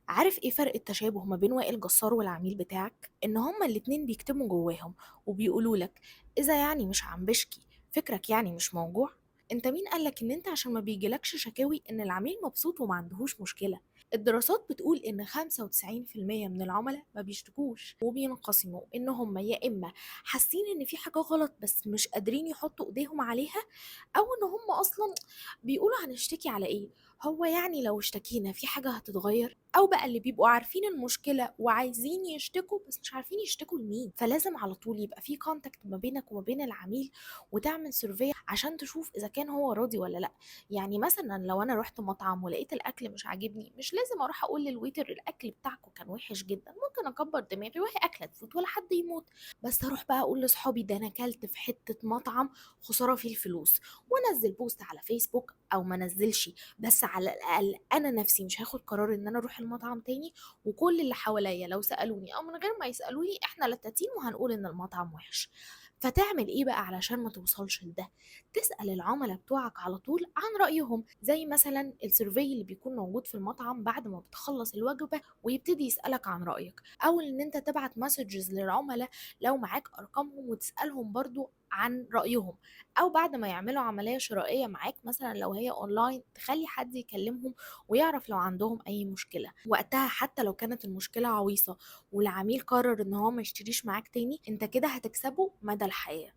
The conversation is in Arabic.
عارف ايه فرق التشابه ما بين وائل جسار والعميل بتاعك؟ ان هما الاتنين بيكتموا جواهم وبيقولوا لك اذا يعني مش عم بشكي فكرك يعني مش موجوع. انت مين قالك ان انت عشان ما بيجيلكش شكاوي ان العميل مبسوط وما عندهوش مشكلة؟ الدراسات بتقول ان 95% من العملاء ما بيشتكوش وبينقسموا ان هم يا اما حاسين ان في حاجة غلط بس مش قادرين يحطوا ايديهم عليها، او ان هم اصلا بيقولوا هنشتكي على ايه، هو يعني لو اشتكينا في حاجة هتتغير، او بقى اللي بيبقوا عارفين المشكلة وعايزين يشتكوا بس مش عارفين يشتكوا لمين. فلازم على طول يبقى في كونتاكت ما بينك وما بين العميل وتعمل سيرفي عشان تشوف اذا كان هو راضي ولا لا. يعني مثلا لو انا رحت مطعم ولقيت الاكل مش عاجبني، مش لازم اروح اقول للويتر الاكل بتاعكم كان وحش جدا، ممكن اكبر دماغي وهي اكله تفوت ولا حد يموت. بس اروح بقى اقول لاصحابي ده انا اكلت في حته مطعم خساره فيه الفلوس، وانزل بوست على فيسبوك او ما انزلش، بس على الاقل انا نفسي مش هاخد قرار ان انا اروح المطعم تاني، وكل اللي حواليا لو سالوني او من غير ما يسالوني احنا لتاتين وهنقول ان المطعم وحش. فتعمل ايه بقى علشان ما توصلش لده؟ تسال العملاء بتوعك على طول عن رايهم، زي مثلا السيرفي اللي بيكون موجود في المطعم بعد ما بتخلص الوجبه ويبتدي يسالك عن رايك، او ان انت تبعت مسجز للعملاء لو معاك ارقامهم وتسالهم برضو عن رايهم، او بعد ما يعملوا عملية شرائية معاك مثلا لو هي اونلاين تخلي حد يكلمهم ويعرف لو عندهم اي مشكلة. وقتها حتى لو كانت المشكلة عويصة والعميل قرر ان هو ما يشتريش معاك تاني، انت كده هتكسبه مدى الحياة.